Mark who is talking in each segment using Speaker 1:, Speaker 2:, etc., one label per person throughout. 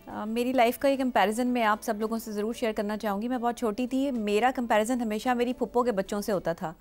Speaker 1: میری لائف کا یہ کمپیریزن میں آپ سب لوگوں سے ضرور شیئر کرنا چاہوں گی. میں بہت چھوٹی تھی, میرا کمپیریزن ہمیشہ میری پھپھو کے بچوں سے ہوتا تھا.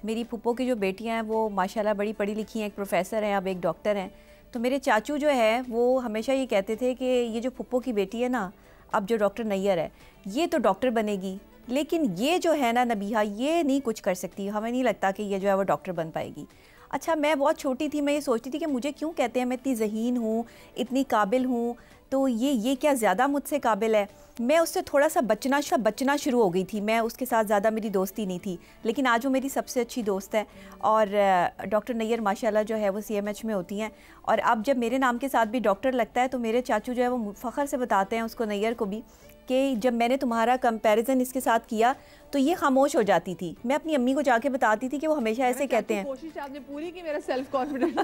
Speaker 1: میری پھپھو کی جو بیٹیاں ہیں وہ ماشاءاللہ بڑی پڑھی لکھی ہیں, ایک پروفیسر ہیں, اب ایک ڈاکٹر ہیں. تو میرے چاچو جو ہے وہ ہمیشہ یہ کہتے تھے کہ یہ جو پھپھو کی بیٹی ہے نا, اب جو ڈاکٹر نیئر ہے, یہ تو ڈاکٹر بنے گی, لیکن یہ جو ہے نا نبیہہ, یہ نہیں کچھ کر سکتی, ہمیں نہیں لگتا کہ یہ جو ہے وہ ڈاکٹر بن پائے گی. اچھا, میں بہت چھوٹی تھی, میں یہ سوچتی تھی کہ مجھے کیوں کہتے ہیں میں اتنی ذہین ہوں, اتنی قابل ہوں, تو یہ کیا زیادہ مجھ سے قابل ہے. میں اس سے تھوڑا سا بچنا شروع ہو گئی تھی, میں اس کے ساتھ زیادہ میری دوستی نہیں تھی, لیکن آج وہ میری سب سے اچھی دوست ہے. اور ڈاکٹر نیئر ماشاءاللہ جو ہے وہ CMH میں ہوتی ہیں, اور اب جب میرے نام کے ساتھ بھی ڈاکٹر لگتا ہے تو میرے چاچو جو ہے وہ فخر سے بتاتے ہیں اس کو, نیئر کو بھی, کہ جب میں نے تمہارا کمپیریزن اس کے ساتھ کیا تو یہ خاموش ہو جاتی تھی. میں اپنی امی کو جا کے بتاتی تھی کہ وہ ہمیشہ ایسے کہتے ہیں.
Speaker 2: کوشش آپ نے پوری کی میرا سیلف کانفیڈنس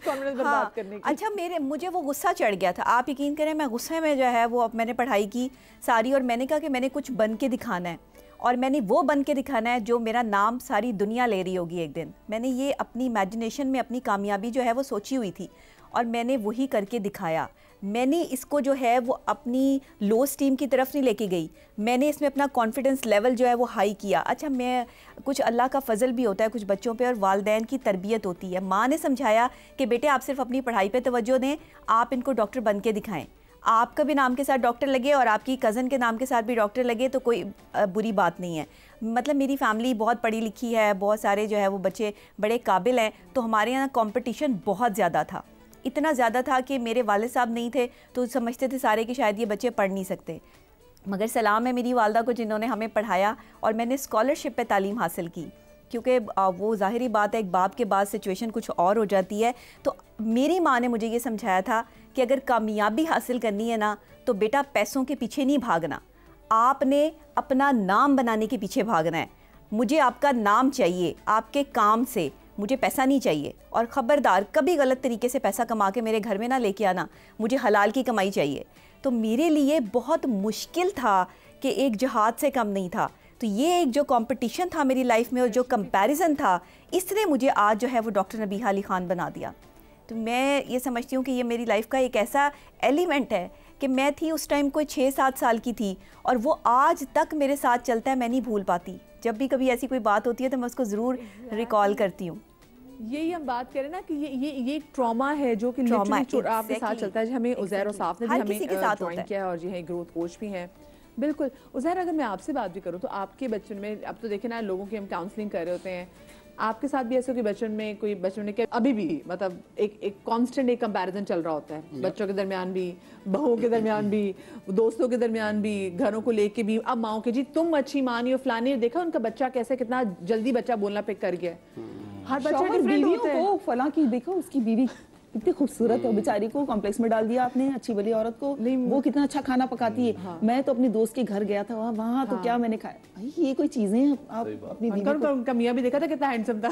Speaker 2: برباد کرنے کی.
Speaker 1: اچھا, مجھے وہ غصہ چڑھ گیا تھا, آپ یقین کریں میں غصے میں جو ہے وہ اب میں نے پڑھائی کی ساری, اور میں نے کہا کہ میں نے کچھ بن کے دکھانا ہے, اور میں نے وہ بن کے دکھانا ہے جو میرا نام ساری دنیا لے رہی ہوگی ایک دن. میں نے یہ اپنی امیجنیشن میں اپنی کامیابی جو ہے وہ سوچی ہوئی تھی, اور میں نے وہی کر کے دکھایا. میں نے اس کو جو ہے وہ اپنی لو اسٹیم کی طرف نہیں لے کے گئی, میں نے اس میں اپنا کانفیڈنس لیول جو ہے وہ ہائی کیا. اچھا, میں کچھ اللہ کا فضل بھی ہوتا ہے کچھ بچوں پہ, اور والدین کی تربیت ہوتی ہے. ماں نے سمجھایا کہ بیٹے آپ صرف اپنی پڑھائی پہ توجہ دیں, آپ ان کو ڈاکٹر بن کے دکھائیں. آپ کا بھی نام کے ساتھ ڈاکٹر لگے اور آپ کی کزن کے نام کے ساتھ بھی ڈاکٹر لگے تو کوئی بری بات نہیں ہے. مطلب میری فیملی بہت پڑھی لکھی ہے, بہت سارے جو ہے وہ بچے بڑے قابل ہیں, تو ہمارے یہاں کمپٹیشن بہت زیادہ تھا. اتنا زیادہ تھا کہ میرے والد صاحب نہیں تھے تو سمجھتے تھے سارے کہ شاید یہ بچے پڑھ نہیں سکتے. مگر سلام ہے میری والدہ کو جنہوں نے ہمیں پڑھایا, اور میں نے اسکالرشپ پہ تعلیم حاصل کی, کیونکہ وہ ظاہری بات ہے ایک باپ کے بعد سچویشن کچھ اور ہو جاتی ہے. تو میری ماں نے مجھے یہ سمجھایا تھا کہ اگر کامیابی حاصل کرنی ہے نا تو بیٹا پیسوں کے پیچھے نہیں بھاگنا, آپ نے اپنا نام بنانے کے پیچھے بھاگنا ہے. مجھے آپ کا نام چاہیے, آپ کے کام سے, مجھے پیسہ نہیں چاہیے. اور خبردار کبھی غلط طریقے سے پیسہ کما کے میرے گھر میں نہ لے کے آنا, مجھے حلال کی کمائی چاہیے. تو میرے لیے بہت مشکل تھا کہ ایک جہاد سے کم نہیں تھا. تو یہ ایک جو کمپٹیشن تھا میری لائف میں اور جو کمپیریزن تھا, اس نے مجھے آج جو ہے وہ ڈاکٹر نبیہہ علی خان بنا دیا. تو میں یہ سمجھتی ہوں کہ یہ میری لائف کا ایک ایسا ایلیمنٹ ہے کہ میں تھی اس ٹائم کوئی 6-7 سال کی تھی, اور وہ آج تک میرے ساتھ چلتا ہے, میں نہیں بھول پاتی. جب بھی کبھی ایسی کوئی بات ہوتی ہے تو میں اس کو ضرور ریکال کرتی ہوں.
Speaker 2: یہی ہم بات کریں نا کہ یہ ایک ٹراما ہے جو کہ لٹرلی آپ کے ساتھ چلتا ہے. ہمیں عزیر وصاف نے بھی ہمیں جوائن کیا ہے, اور یہ گروتھ کوچ بھی ہیں. بالکل عزیر, اگر میں آپ سے بات بھی کروں تو آپ کے بچپن میں, اب تو دیکھیں نا لوگوں کی ہم کاؤنسلنگ کر رہے ہوتے ہیں, آپ کے ساتھ بھی ایسے کوئی بچپن میں ابھی بھی مطلب ایک کانسٹنٹ ایک کمپیریزن چل رہا ہوتا ہے, بچوں کے درمیان بھی, بہوؤں کے درمیان بھی, دوستوں کے درمیان بھی, گھروں کو لے کے بھی, اب ماؤں کے, جی تم اچھی ماں نہیں ہو, فلانی دیکھا ان کا بچہ کیسے کتنا جلدی بچہ بولنا پک کر گیا. ہر بچہ ڈیفرنٹ ہوتا ہے.
Speaker 3: فلاں کی دیکھو اس کی بیوی کتنی خوبصورت ہے, بیچاری کو کمپلیکس میں ڈال دیا آپ نے, اچھی بلی عورت کو, وہ کتنا اچھا کھانا پکاتی ہے. میں تو اپنی دوست کے گھر گیا تھا, وہاں تو کیا میں نے کھایا. یہ کوئی چیزیں آپ اپنی بیوی کو,
Speaker 2: ان کا میاں بھی دیکھا تھا کتنا ہینڈسم تھا.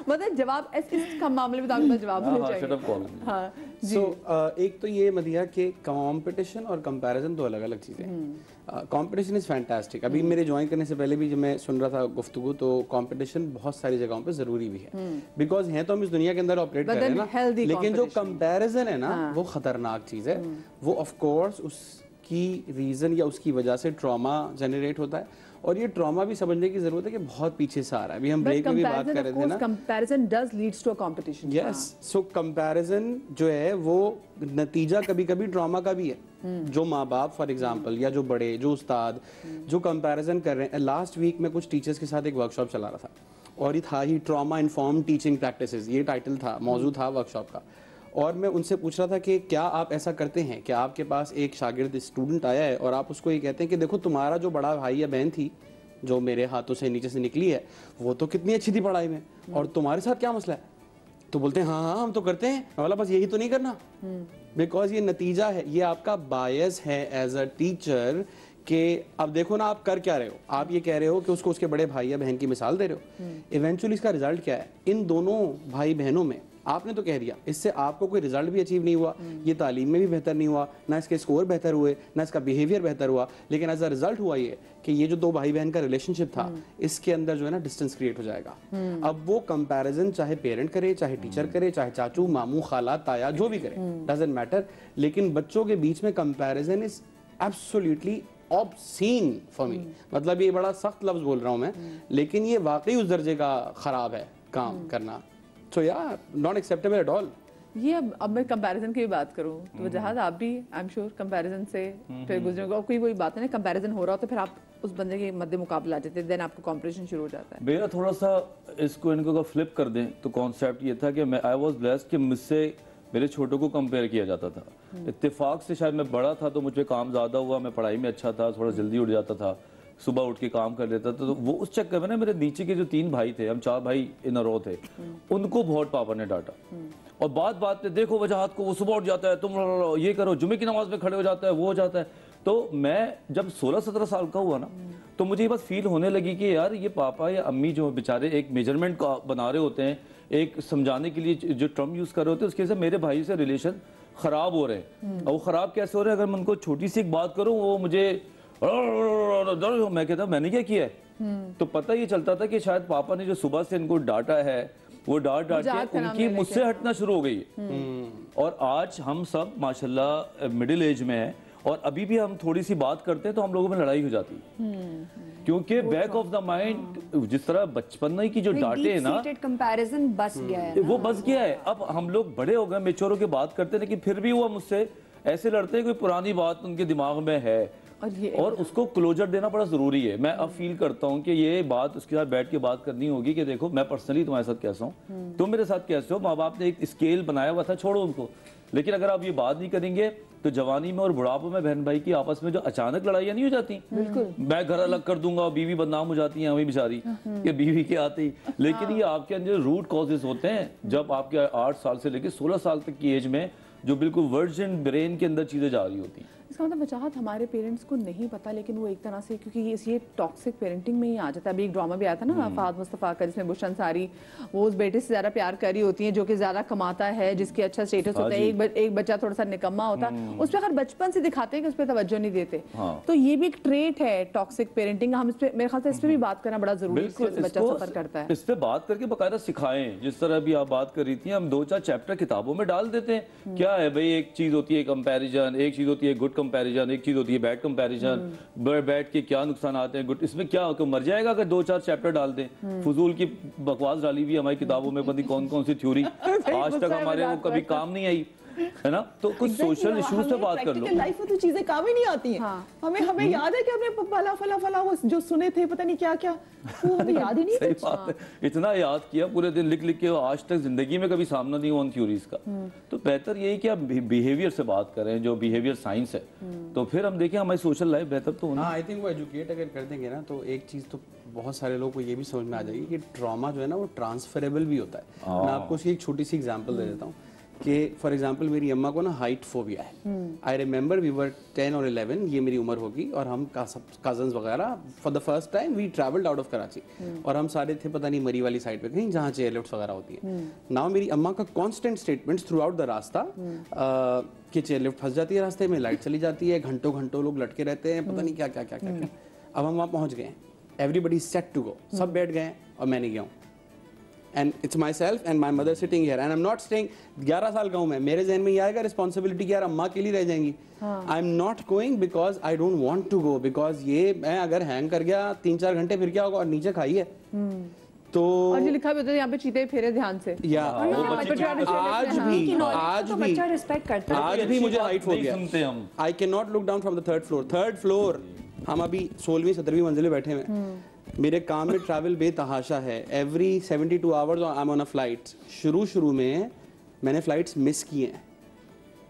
Speaker 2: مطلب جواب اس معاملے میں تو آپ کے پاس جواب ہونا چاہیے.
Speaker 4: سو ایک تو یہ مدیحہ کہ کمپٹیشن اور کمپیریزن دو الگ الگ چیزیں ہیں. Competition is fantastic. ابھی میرے جوائن کرنے سے پہلے بھی جب میں سن رہا تھا گفتگو, تو کمپٹیشن بہت ساری جگہوں پہ ضروری بھی ہے, بیکاز ہیں تو ہم اس دنیا کے اندر آپریٹ کر رہے ہیں نا, لیکن جو کمپیریزن ہے نا وہ خطرناک چیز ہے. وہ آف کورس اس کی ریزن یا اس کی وجہ سے ٹراما جنریٹ ہوتا ہے, اور یہ ٹراما بھی سمجھنے کی ضرورت ہے کہ بہت پیچھے سے آ رہا ہے. ابھی ہم بریک میں بھی بات کر رہے تھے نا,
Speaker 2: comparison does leads to competition.
Speaker 4: Yes, so comparison جو ہے وہ نتیجہ کبھی کبھی ٹراما کا بھی ہے. جو ماں باپ فار ایگزامپل, یا جو بڑے, جو استاد جو کمپیریزن کر رہے ہیں. لاسٹ ویک میں کچھ ٹیچرز کے ساتھ ایک ورک شاپ چلا رہا تھا, اور یہ تھا ہی ٹراما انفارم ٹیچنگ پریکٹسز, یہ ٹائٹل تھا, موضوع تھا ورک شاپ کا. اور میں ان سے پوچھ رہا تھا کہ کیا آپ ایسا کرتے ہیں کہ آپ کے پاس ایک شاگرد اسٹوڈنٹ آیا ہے اور آپ اس کو یہ کہتے ہیں کہ دیکھو تمہارا جو بڑا بھائی یا بہن تھی جو میرے ہاتھوں سے نیچے سے نکلی ہے, وہ تو کتنی اچھی تھی پڑھائی میں, اور تمہارے ساتھ کیا مسئلہ ہے؟ تو بولتے ہیں ہاں ہم تو کرتے ہیں, والا بس یہی تو نہیں کرنا. بیکاز یہ نتیجہ ہے, یہ آپ کا بائس ہے ایز اے ٹیچر کہ اب دیکھو نا آپ کر کیا رہے ہو. آپ یہ کہہ رہے ہو کہ اس کو اس کے بڑے بھائی یا بہن کی مثال دے رہے ہو, ایونچولی اس کا رزلٹ کیا ہے؟ ان دونوں بھائی بہنوں میں آپ نے تو کہہ دیا اس سے آپ کو کوئی رزلٹ بھی اچیو نہیں ہوا, یہ تعلیم میں بھی بہتر نہیں ہوا, نہ اس کے اسکور بہتر ہوئے, نہ اس کا بیہیویئر بہتر ہوا, لیکن ایز اے رزلٹ ہوا یہ کہ یہ جو 2 بھائی بہن کا ریلیشن شپ تھا اس کے اندر جو ہے نا ڈسٹینس کریٹ ہو جائے گا. اب وہ کمپیریزن چاہے پیرنٹ کرے, چاہے ٹیچر کرے, چاہے چاچو ماموں خالہ تایا جو بھی کرے, ڈزنٹ میٹر, لیکن بچوں کے بیچ میں comparison is absolutely obscene for me. مطلب یہ بڑا سخت لفظ بول رہا ہوں میں, لیکن یہ واقعی اس درجے کا خراب ہے کام کرنا. So yeah, not acceptable at all.
Speaker 2: یہ اب میں کمپیریزن کی بھی بات کروں تو وجہات آپ بھی آئی ایم شیور کمپیریزن سے پھر گزرے گا, کوئی بات نہیں, کمپیریزن ہو رہا ہو تو پھر آپ اس بندے کے مد مقابلہ آ جاتے ہیں, دین آپ کو کمپٹیشن شروع ہو جاتا ہے.
Speaker 5: میرا تھوڑا سا اس کو ان کو فلپ کر دیں تو کانسیپٹ یہ تھا کہ میں آئی واز بلیسڈ کہ مجھ سے میرے چھوٹوں کو کمپیئر کیا جاتا تھا. اتفاق سے شاید میں بڑا تھا تو مجھ پہ کام زیادہ ہوا, میں پڑھائی میں اچھا تھا, تھوڑا جلدی اٹھ جاتا تھا, صبح اٹھ کے کام کر لیتا تھا. تو وہ اس چکر میں نا میرے نیچے کے جو 3 بھائی تھے, ہم 4 بھائی ان رو تھے, ان کو بہت پاپا نے ڈانٹا. اور بات پہ دیکھو وجہات کو, وہ صبح اٹھ جاتا ہے, تم یہ کرو, جمعے کی نماز میں کھڑے ہو جاتا ہے, وہ ہو جاتا ہے. تو میں جب 16-17 سال کا ہوا نا تو مجھے یہ بات فیل ہونے لگی کہ یار یہ پاپا یا امی جو بیچارے ایک میجرمنٹ بنا رہے ہوتے ہیں, ایک سمجھانے کے لیے جو ٹرم یوز کر رہے ہوتے ہیں, اس کی وجہ سے میرے بھائی سے ریلیشن خراب ہو رہے ہیں. اور وہ خراب کیسے ہو رہے ہیں, اگر میں ان کو چھوٹی سی ایک بات کروں وہ مجھے میں کہتا میں نے کیا کیا ہے. تو پتہ یہ چلتا تھا کہ شاید پاپا نے جو صبح سے ان کو ڈانٹا ہے وہ ڈانٹ کے ان کی مجھ سے ہٹنا شروع ہو گئی. اور آج ہم سب ماشاءاللہ مڈل ایج میں ہیں, اور ابھی بھی ہم تھوڑی سی بات کرتے ہیں تو ہم لوگوں میں لڑائی ہو جاتی ہے, کیونکہ بیک آف دا مائنڈ جس طرح بچپن کی جو ڈانٹے ہیں نا
Speaker 6: کمپیریزن بس گیا ہے,
Speaker 5: وہ بس گیا ہے. اب ہم لوگ بڑے ہو گئے, میچور ہو کے بات کرتے ہیں, لیکن پھر بھی وہ مجھ سے ایسے لڑتے ہیں کوئی پرانی بات ان کے دماغ میں ہے, اور اس کو کلوجر دینا بڑا ضروری ہے. میں اب فیل کرتا ہوں کہ یہ بات اس کے ساتھ بیٹھ کے بات کرنی ہوگی کہ دیکھو میں پرسنلی تمہارے ساتھ کیسا ہوں, تم میرے ساتھ کیسے ہو. ماں باپ نے ایک اسکیل بنایا ہوا تھا, چھوڑو ان کو. لیکن اگر آپ یہ بات نہیں کریں گے تو جوانی میں اور بڑھاپوں میں بہن بھائی کی آپس میں جو اچانک لڑائیاں نہیں ہو جاتی, میں گھر الگ کر دوں گا, بیوی بدنام ہو جاتی ہیں ہمیں بیچاری کہ بیوی کے آتی. لیکن یہ آپ کے اندر روٹ کازز ہوتے ہیں جب آپ کے 8 سال سے لے کے 16 سال تک کی ایج میں جو بالکل ورجن برین کے اندر چیزیں جا رہی ہوتی ہیں.
Speaker 2: اس کا مطلب وجہات ہمارے پیرنٹس کو نہیں پتا, لیکن وہ ایک طرح سے کیونکہ یہ ٹاکسک پیرنٹنگ میں ہی آ جاتا ہے. ابھی ایک ڈرامہ بھی آیا تھا نا فہد مصطفیٰ کا, جس میں بشن ساری وہ اس بیٹے سے زیادہ پیار کر رہی ہوتی ہیں جو کہ زیادہ کماتا ہے, جس کے اچھا اسٹیٹس ہوتا ہے, ایک بچہ تھوڑا سا نکما ہوتا ہے. اس پہ اگر بچپن سے دکھاتے ہیں کہ اس پہ توجہ نہیں دیتے, تو یہ بھی ایک ٹریٹ ہے ٹاکسک پیرنٹنگ. ہم اس پہ میرے خیال سے اس پہ بھی بات کرنا بڑا ضروری ہے, بچہ سفر کرتا ہے.
Speaker 5: اس پہ بات کر کے باقاعدہ سکھائیں, جس طرح بھی آپ بات کر رہی تھی. ہم 2-4 چیپٹر کتابوں میں ڈال دیتے ہیں. کیا ہے بھائی, ایک چیز ہوتی ہے کمپیریزن, ایک چیز ہوتی ہے گڈ کمپیریزن, ایک چیز ہوتی ہے بیڈ کمپیریزن. بیٹھ کے کیا نقصانات ہیں, گڈ, اس میں کیا مر جائے گا اگر 2-4 چیپٹر ڈال دیں. فضول کی بکواس ڈالی ہوئی ہماری کتابوں میں, پتہ کون کون سی تھیوری آج تک ہمارے وہ کبھی کام نہیں آئی ہے نا. تو کچھ سوشل ایشوز پہ بات کر لو.
Speaker 3: لائف میں تو چیزیں کام ہی نہیں آتی ہیں. ہمیں یاد ہے کہ ہم نے فلا وہ جو سنے تھے پتہ نہیں کیا کیا, وہ ہمیں یاد ہی نہیں.
Speaker 5: صحیح بات ہے, اتنا یاد کیا پورے دن لکھ کے, آج تک زندگی میں کبھی سامنا نہیں ہوا ان تھیوریز کا. تو بہتر یہی کہ آپ بیہیویئر سے بات کریں, جو بیہیویئر سائنس ہے, تو پھر ہم دیکھیں ہماری سوشل لائف بہتر تو ہونا.
Speaker 4: آئی تھنک وہ ایجوکیٹ اگر کر دیں گے نا تو ایک چیز تو بہت سارے لوگوں کو یہ بھی سمجھ میں آ جائے گی کہ ٹراما جو ہے نا وہ ٹرانسفریبل بھی ہوتا ہے. میں آپ کو اس کی ایک چھوٹی سی ایگزامپل دے دیتا ہوں کہ فار ایگزامپل میری اماں کو نا ہائٹ فوبیا ہے. آئی ریمبر وی ور 10 اور 11, یہ میری عمر ہوگی, اور ہم کزنز وغیرہ for the first time we travelled out of Karachi, اور ہم سارے تھے پتہ نہیں مری والی سائڈ پہ کہیں جہاں چیئر لفٹس وغیرہ ہوتی ہیں. ناؤ میری اماں کا constant statements through out the راستہ کہ چیئر لفٹ پھنس جاتی ہے راستے میں, لائٹ چلی جاتی ہے, گھنٹوں لوگ لٹکے رہتے ہیں, پتہ نہیں کیا کیا کیا کیا. اب ہم وہاں پہنچ گئے ہیں, everybody set to go, سب بیٹھ گئے ہیں اور میں نہیں گیا ہوں. And it's myself and my mother sitting here and I'm not staying. 11 سال کا ہوں میں, میرے ذہن میں یہ آئے گا رسپانسبلٹی کہ یار اماں کے لیے رہ جائیں گی. I'm not going because I don't want to go, because یہ میں اگر ہینگ کر گیا 3-4 گھنٹے پھر کیا ہوگا, اور نیچے کھائی ہے. تو
Speaker 2: اور یہ لکھا بھی ہوتا ہے یہاں پہ چیتے پھیرے دھیان سے.
Speaker 4: آج بھی مجھے ہائٹ فوبیا ہے. I cannot look down from the third floor. ہم ابھی 16ویں 17ویں منزل پہ بیٹھے ہوئے, میرے کام میں ٹریول بے تحاشا ہے. Every 72 hours I'm on a flight. شروع میں میں نے فلائٹس مس کیے ہیں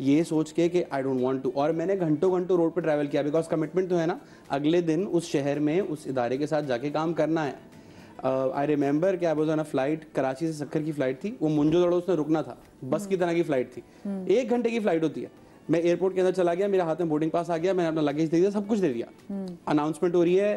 Speaker 4: یہ سوچ کے کہ I don't want to, اور میں نے گھنٹوں روڈ پہ ٹریول کیا, بیکاز کمٹمنٹ تو ہے نا, اگلے دن اس شہر میں اس ادارے کے ساتھ جا کے کام کرنا ہے. I remember کہ I was on a flight, Karachi سے سکر کی فلائٹ تھی, وہ منجو دڑو اس نے رکنا تھا, بس کی طرح کی فلائٹ تھی, 1 گھنٹے کی فلائٹ ہوتی ہے. میں ایئرپورٹ کے اندر چلا گیا, میرے ہاتھ میں بورڈنگ پاس آ گیا, میں نے اپنا لگیج دے دیا, سب کچھ دے دیا. اناؤنسمنٹ ہو رہی ہے